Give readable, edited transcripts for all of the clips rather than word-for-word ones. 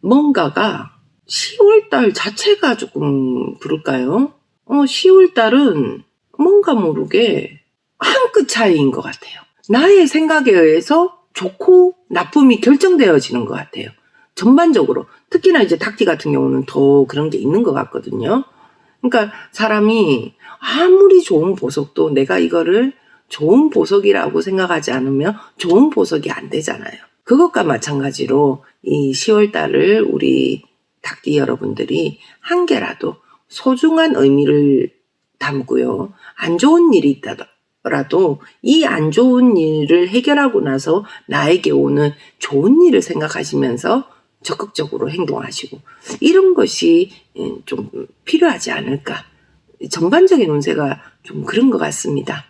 뭔가가 10월달 자체가 조금 그럴까요? 10월달은 뭔가 모르게 한 끗 차이인 것 같아요. 나의 생각에 의해서 좋고 나쁨이 결정되어지는 것 같아요. 전반적으로. 특히나 이제 닭띠 같은 경우는 더 그런 게 있는 것 같거든요. 그러니까 사람이 아무리 좋은 보석도 내가 이거를 좋은 보석이라고 생각하지 않으면 좋은 보석이 안 되잖아요. 그것과 마찬가지로 이 10월달을 우리 닭띠 여러분들이 한 개라도 소중한 의미를 담고요. 안 좋은 일이 있다더라도 이 안 좋은 일을 해결하고 나서 나에게 오는 좋은 일을 생각하시면서 적극적으로 행동하시고 이런 것이 좀 필요하지 않을까. 전반적인 운세가 좀 그런 것 같습니다.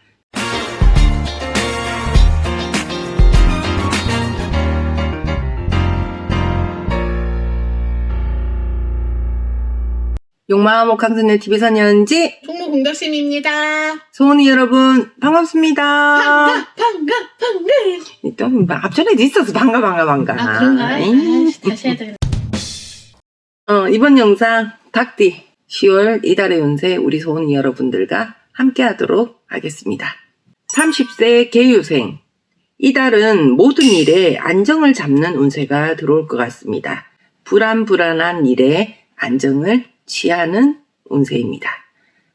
용마하모 강선의 TV 선연지 총무 공덕심입니다. 소은이 여러분 반갑습니다. 반가. 좀 앞전에도 있어서 반가. 아, 그런가요? 다시 해야 되겠네. 이번 영상 닭띠 10월 이달의 운세 우리 소은이 여러분들과 함께 하도록 하겠습니다. 30세 계유생 이달은 모든 일에 안정을 잡는 운세가 들어올 것 같습니다. 불안한 일에 안정을 취하는 운세입니다.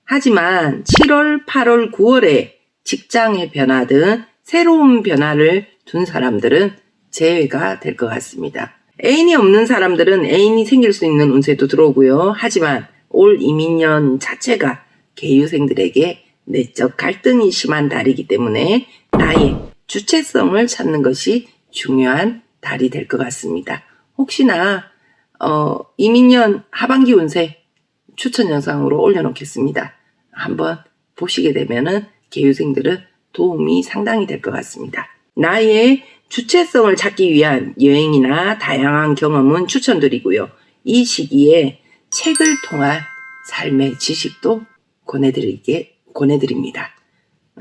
하지만 7월, 8월, 9월에 직장의 변화 등 새로운 변화를 둔 사람들은 제외가 될 것 같습니다. 애인이 없는 사람들은 애인이 생길 수 있는 운세도 들어오고요. 하지만 올 이민년 자체가 계유생들에게 내적 갈등이 심한 달이기 때문에 나의 주체성을 찾는 것이 중요한 달이 될 것 같습니다. 혹시나 이민년 하반기 운세 추천 영상으로 올려놓겠습니다. 한번 보시게 되면은 계유생들은 도움이 상당히 될 것 같습니다. 나의 주체성을 찾기 위한 여행이나 다양한 경험은 추천드리고요. 이 시기에 책을 통한 삶의 지식도 권해드립니다.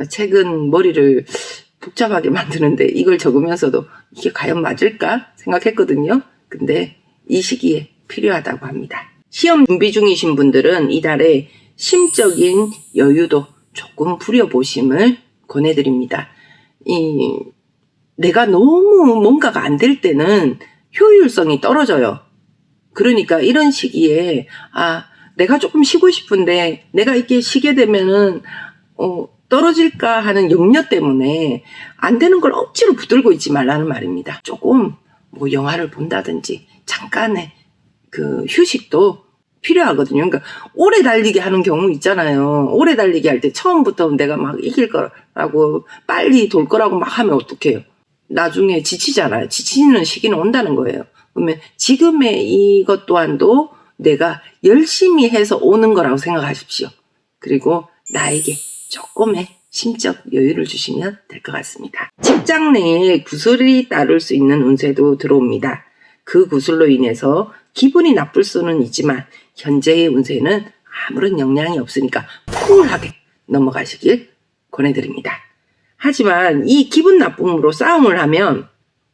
책은 머리를 복잡하게 만드는데 이걸 적으면서도 이게 과연 맞을까 생각했거든요. 근데 이 시기에 필요하다고 합니다. 시험 준비 중이신 분들은 이달에 심적인 여유도 조금 부려보심을 권해드립니다. 내가 너무 뭔가가 안 될 때는 효율성이 떨어져요. 그러니까 이런 시기에 내가 조금 쉬고 싶은데 내가 이렇게 쉬게 되면은 떨어질까 하는 염려 때문에 안 되는 걸 억지로 붙들고 있지 말라는 말입니다. 조금 영화를 본다든지 잠깐의 그 휴식도 필요하거든요. 그러니까 오래 달리기 하는 경우 있잖아요. 오래 달리기 할 때 처음부터 내가 막 이길 거라고 빨리 돌 거라고 막 하면 어떡해요. 나중에 지치잖아요. 지치는 시기는 온다는 거예요. 그러면 지금의 이것 또한도 내가 열심히 해서 오는 거라고 생각하십시오. 그리고 나에게 조금의 심적 여유를 주시면 될 것 같습니다. 직장 내에 구슬이 따를 수 있는 운세도 들어옵니다. 그 구슬로 인해서 기분이 나쁠 수는 있지만 현재의 운세는 아무런 영향이 없으니까 쿨하게 넘어가시길 권해드립니다. 하지만 이 기분 나쁨으로 싸움을 하면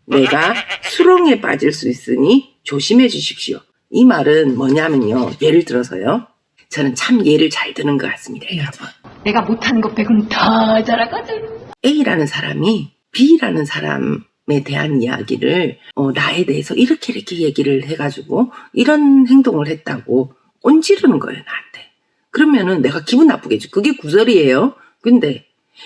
내가 수렁에 빠질 수 있으니 조심해 주십시오. 이 말은 뭐냐면요. 예를 들어서요. 저는 참 예를 잘 드는 것 같습니다. 여러분. 내가 못하는 것 빼고는 다 잘하거든. A라는 사람이 B라는 사람에 대한 이야기를 나에 대해서 이렇게 얘기를 해가지고 이런 행동을 했다고 꼰지르는 거예요. 나한테. 그러면은 내가 기분 나쁘겠죠. 그게 구설이에요. 근데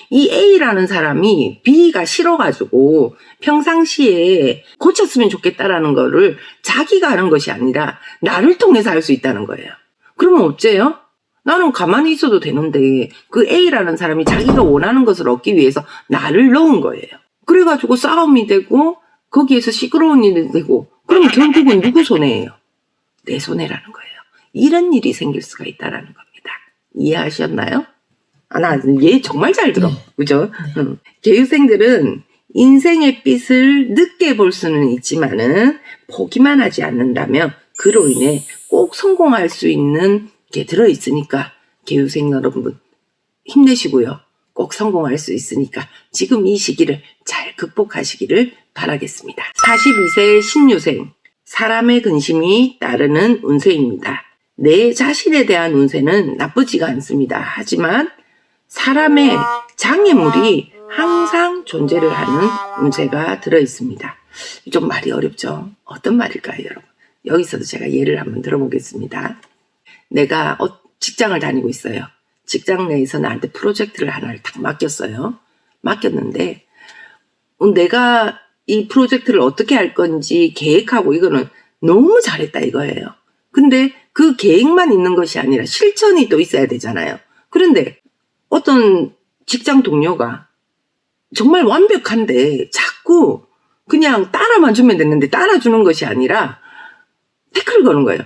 이 A라는 사람이 B가 싫어가지고 평상시에 고쳤으면 좋겠다라는 거를 자기가 하는 것이 아니라 나를 통해서 할 수 있다는 거예요. 그러면 어째요? 나는 가만히 있어도 되는데 그 A라는 사람이 자기가 원하는 것을 얻기 위해서 나를 넣은 거예요. 그래가지고 싸움이 되고 거기에서 시끄러운 일이 되고 그러면 결국은 누구 손해예요? 내 손해라는 거예요. 이런 일이 생길 수가 있다는 겁니다. 이해하셨나요? 나 얘 정말 잘 들어. 그죠? 계유생들은 인생의 빛을 늦게 볼 수는 있지만은 포기만 하지 않는다면 그로 인해 꼭 성공할 수 있는 게 들어있으니까 계유생 여러분 힘내시고요. 꼭 성공할 수 있으니까 지금 이 시기를 잘 극복하시기를 바라겠습니다. 42세 신유생 사람의 근심이 따르는 운세입니다. 내 자신에 대한 운세는 나쁘지가 않습니다. 하지만 사람의 장애물이 항상 존재를 하는 운세가 들어있습니다. 좀 말이 어렵죠? 어떤 말일까요, 여러분? 여기서도 제가 예를 한번 들어보겠습니다. 내가 직장을 다니고 있어요. 직장 내에서 나한테 프로젝트를 하나를 딱 맡겼어요. 맡겼는데 내가 이 프로젝트를 어떻게 할 건지 계획하고 이거는 너무 잘했다 이거예요. 근데 그 계획만 있는 것이 아니라 실천이 또 있어야 되잖아요. 그런데 어떤 직장 동료가 정말 완벽한데 자꾸 그냥 따라만 주면 됐는데 따라주는 것이 아니라 태클을 거는 거예요.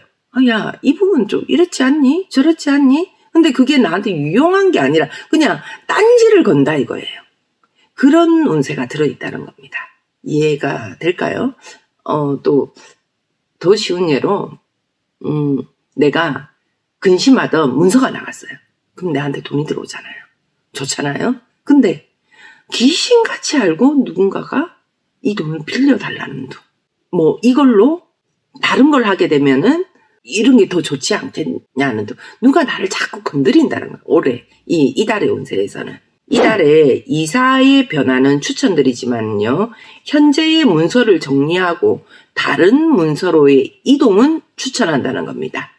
야, 이 부분 좀 이렇지 않니? 저렇지 않니? 근데 그게 나한테 유용한 게 아니라 그냥 딴지를 건다 이거예요. 그런 운세가 들어있다는 겁니다. 이해가 될까요? 또 더 쉬운 예로 내가 근심하던 문서가 나갔어요. 그럼 내한테 돈이 들어오잖아요. 좋잖아요. 근데 귀신같이 알고 누군가가 이 돈을 빌려달라는 둥. 뭐 이걸로 다른 걸 하게 되면은 이런 게 더 좋지 않겠냐는 둥. 누가 나를 자꾸 건드린다는 거예요. 올해 이달의 운세에서는. 이달에 이사의 변화는 추천드리지만요. 현재의 문서를 정리하고 다른 문서로의 이동은 추천한다는 겁니다.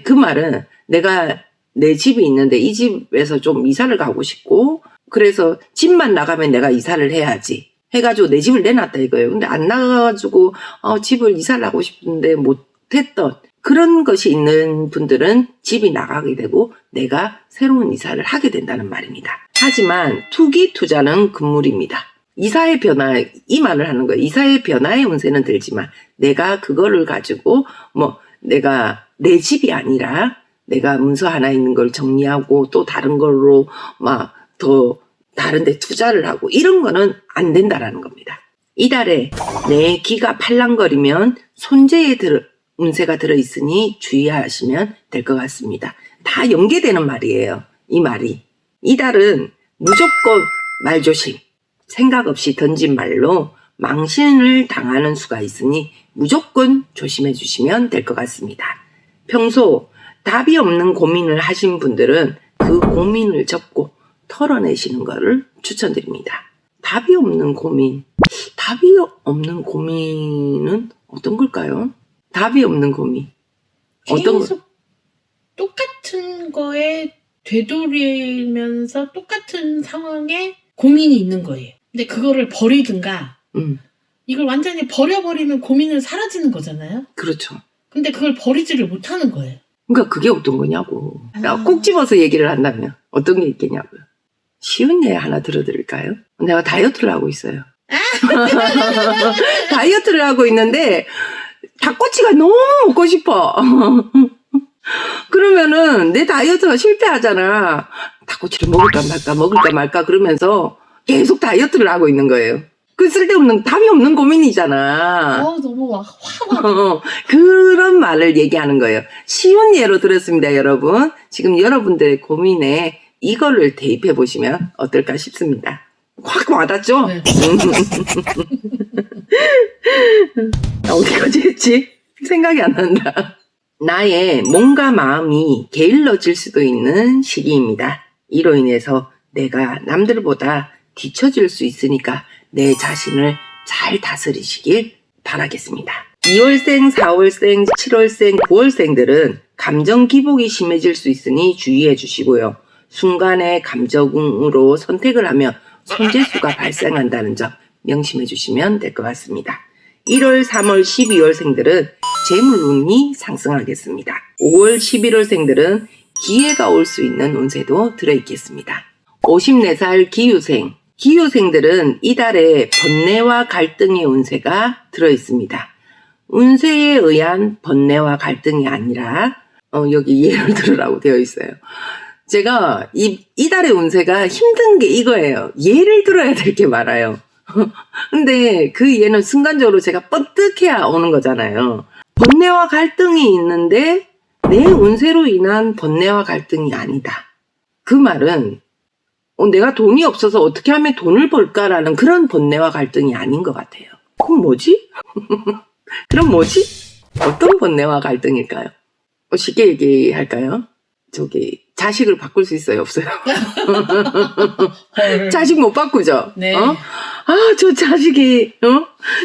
그 말은 내가 내 집이 있는데 이 집에서 좀 이사를 가고 싶고 그래서 집만 나가면 내가 이사를 해야지 해가지고 내 집을 내놨다 이거예요. 근데 안 나가가지고 집을 이사를 하고 싶은데 못했던 그런 것이 있는 분들은 집이 나가게 되고 내가 새로운 이사를 하게 된다는 말입니다. 하지만 투기 투자는 금물입니다. 이사의 변화, 이 말을 하는 거예요. 이사의 변화의 운세는 들지만 내가 그거를 가지고 내가 내 집이 아니라 내가 문서 하나 있는 걸 정리하고 또 다른 걸로 더 다른 데 투자를 하고 이런 거는 안 된다라는 겁니다. 이달에 내 기가 팔랑거리면 손재의 운세가 들어있으니 주의하시면 될 것 같습니다. 다 연계되는 말이에요. 이 말이. 이달은 무조건 말조심. 생각 없이 던진 말로 망신을 당하는 수가 있으니 무조건 조심해 주시면 될 것 같습니다. 평소 답이 없는 고민을 하신 분들은 그 고민을 접고 털어내시는 것을 추천드립니다. 답이 없는 고민. 답이 없는 고민은 어떤 걸까요? 답이 없는 고민. 어떤 계속 똑같은 거에 되돌리면서 똑같은 상황에 고민이 있는 거예요. 근데 그거를 버리든가 이걸 완전히 버려버리면 고민은 사라지는 거잖아요. 그렇죠. 근데 그걸 버리지를 못하는 거예요. 그러니까 그게 어떤 거냐고. 꼭 집어서 얘기를 한다면 어떤 게 있겠냐고요. 쉬운 예 하나 들어드릴까요? 내가 다이어트를 하고 있어요. 다이어트를 하고 있는데 닭꼬치가 너무 먹고 싶어. 그러면은 내 다이어트가 실패하잖아. 닭꼬치를 먹을까 말까 그러면서 계속 다이어트를 하고 있는 거예요. 그 쓸데없는 답이 없는 고민이잖아. 너무 화가. 그런 말을 얘기하는 거예요. 쉬운 예로 들었습니다, 여러분. 지금 여러분들의 고민에 이거를 대입해 보시면 어떨까 싶습니다. 확 와닿죠? 네. 어디까지 했지? 생각이 안 난다. 나의 몸과 마음이 게을러질 수도 있는 시기입니다. 이로 인해서 내가 남들보다 뒤처질 수 있으니까 내 자신을 잘 다스리시길 바라겠습니다. 2월생, 4월생, 7월생, 9월생들은 감정 기복이 심해질 수 있으니 주의해 주시고요. 순간의 감정으로 선택을 하면 손재수가 발생한다는 점 명심해 주시면 될 것 같습니다. 1월, 3월, 12월생들은 재물운이 상승하겠습니다. 5월, 11월생들은 기회가 올 수 있는 운세도 들어있겠습니다. 54살 기유생들은 이달에 번뇌와 갈등의 운세가 들어있습니다. 운세에 의한 번뇌와 갈등이 아니라 여기 예를 들으라고 되어 있어요. 제가 이달의 운세가 힘든 게 이거예요. 예를 들어야 될 게 많아요. 근데 그 예는 순간적으로 제가 뻔뜩해야 오는 거잖아요. 번뇌와 갈등이 있는데 내 운세로 인한 번뇌와 갈등이 아니다. 그 말은 내가 돈이 없어서 어떻게 하면 돈을 벌까라는 그런 번뇌와 갈등이 아닌 것 같아요. 그럼 뭐지? 그럼 뭐지? 어떤 번뇌와 갈등일까요? 쉽게 얘기할까요? 자식을 바꿀 수 있어요, 없어요? 자식 못 바꾸죠? 네. 저 자식이,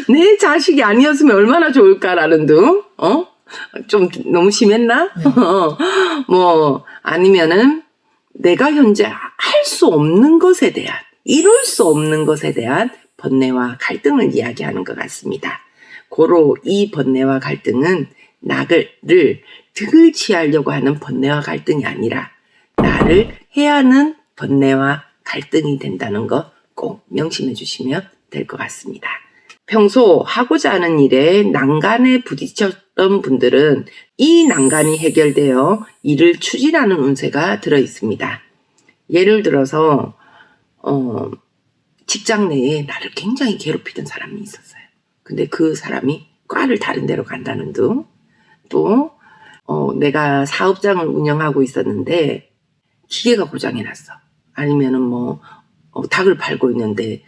내 자식이 아니었으면 얼마나 좋을까라는 등, 좀 너무 심했나? 네. 아니면은 내가 현재 할 수 없는 것에 대한, 이룰 수 없는 것에 대한 번뇌와 갈등을 이야기하는 것 같습니다. 고로 이 번뇌와 갈등은 나를 득을 취하려고 하는 번뇌와 갈등이 아니라 나를 해하는 번뇌와 갈등이 된다는 거 꼭 명심해 주시면 될 것 같습니다. 평소 하고자 하는 일에 난간에 부딪혔던 분들은 이 난간이 해결되어 일을 추진하는 운세가 들어 있습니다. 예를 들어서 직장 내에 나를 굉장히 괴롭히던 사람이 있었어요. 근데 그 사람이 과를 다른 데로 간다는 등, 또 내가 사업장을 운영하고 있었는데 기계가 고장이 났어. 아니면은 닭을 팔고 있는데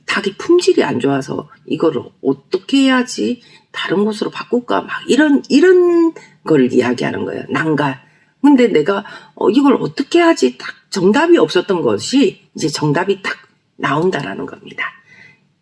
닭이 품질이 안 좋아서 이거를 어떻게 해야지 다른 곳으로 바꿀까, 막 이런 걸 이야기하는 거예요. 난간. 근데 내가 이걸 어떻게 하지 딱 정답이 없었던 것이 이제 정답이 딱 나온다라는 겁니다.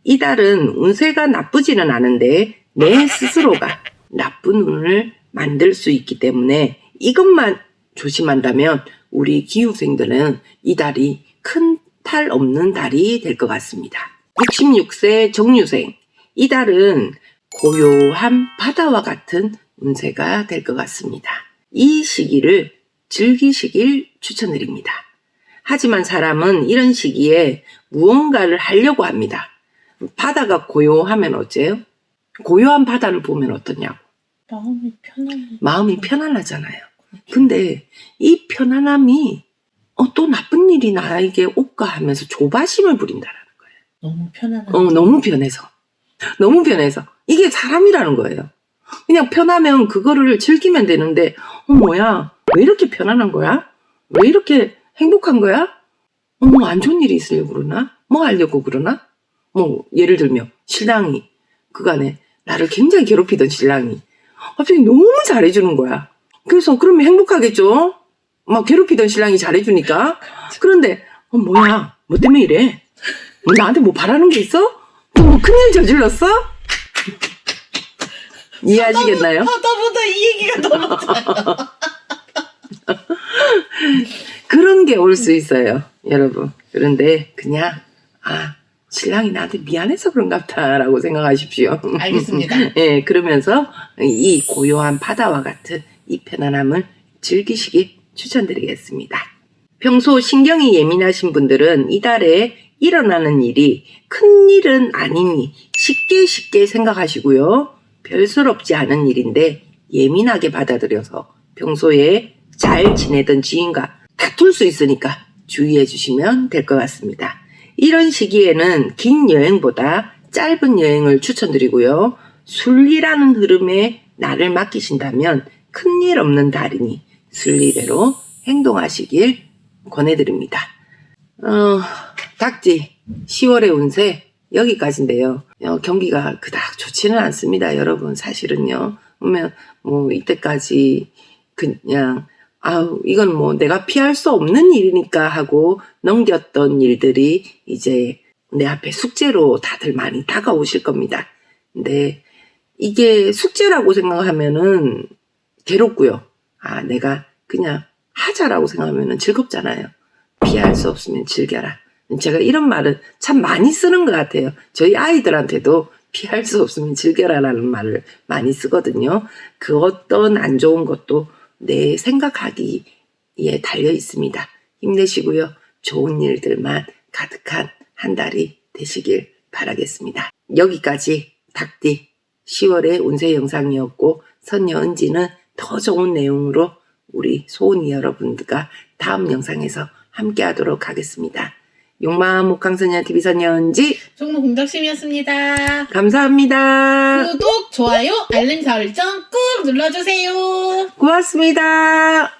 이달은 운세가 나쁘지는 않은데 내 스스로가 나쁜 운을 만들 수 있기 때문에 이것만 조심한다면 우리 기후생들은 이달이 큰 탈 없는 달이 될 것 같습니다. 66세 정유생, 이달은 고요한 바다와 같은 운세가 될 것 같습니다. 이 시기를 즐기시길 추천드립니다. 하지만 사람은 이런 시기에 무언가를 하려고 합니다. 바다가 고요하면 어째요? 고요한 바다를 보면 어떠냐고. 마음이 편안하잖아요. 근데 이 편안함이 또 나쁜 일이 나에게 올까 하면서 조바심을 부린다라는 거예요. 너무 편안한. 너무 편해서. 이게 사람이라는 거예요. 그냥 편하면 그거를 즐기면 되는데, 뭐야? 왜 이렇게 편안한 거야? 왜 이렇게 행복한 거야? 안 좋은 일이 있으려고 그러나? 뭐 하려고 그러나? 예를 들면, 신랑이, 그간에 나를 굉장히 괴롭히던 신랑이, 갑자기 너무 잘해주는 거야. 그래서, 그러면 행복하겠죠? 막 괴롭히던 신랑이 잘해주니까. 그런데, 뭐야? 뭐 때문에 이래? 나한테 뭐 바라는 게 있어? 뭐 큰일 저질렀어? 이해하시겠나요? 바다보다 이 얘기가 더 많아요. 그런 게 올 수 있어요, 여러분. 그런데 그냥 신랑이 나한테 미안해서 그런가 보다라고 생각하십시오. 알겠습니다. 예, 그러면서 이 고요한 바다와 같은 이 편안함을 즐기시기 추천드리겠습니다. 평소 신경이 예민하신 분들은 이달에 일어나는 일이 큰 일은 아니니 쉽게 생각하시고요. 별스럽지 않은 일인데 예민하게 받아들여서 평소에 잘 지내던 지인과 다툴 수 있으니까 주의해 주시면 될 것 같습니다. 이런 시기에는 긴 여행보다 짧은 여행을 추천드리고요. 순리라는 흐름에 나를 맡기신다면 큰일 없는 달이니 순리대로 행동하시길 권해드립니다. 닭띠 10월의 운세 여기까지인데요. 경기가 그닥 좋지는 않습니다, 여러분. 사실은요. 그러면 이때까지 그냥 이건 내가 피할 수 없는 일이니까 하고 넘겼던 일들이 이제 내 앞에 숙제로 다들 많이 다가오실 겁니다. 근데 이게 숙제라고 생각하면은 괴롭고요. 내가 그냥 하자라고 생각하면은 즐겁잖아요. 피할 수 없으면 즐겨라. 제가 이런 말을 참 많이 쓰는 것 같아요. 저희 아이들한테도 피할 수 없으면 즐겨라라는 말을 많이 쓰거든요. 그 어떤 안 좋은 것도 내 생각하기에 달려 있습니다. 힘내시고요. 좋은 일들만 가득한 한 달이 되시길 바라겠습니다. 여기까지 닭띠 10월의 운세 영상이었고 선녀은지는 더 좋은 내용으로 우리 소은이 여러분들과 다음 영상에서 함께 하도록 하겠습니다. 용마음 목강선녀 TV 선녀은지 종로 공덕심이었습니다. 감사합니다. 구독, 좋아요, 알림 설정 꾹 눌러주세요. 고맙습니다.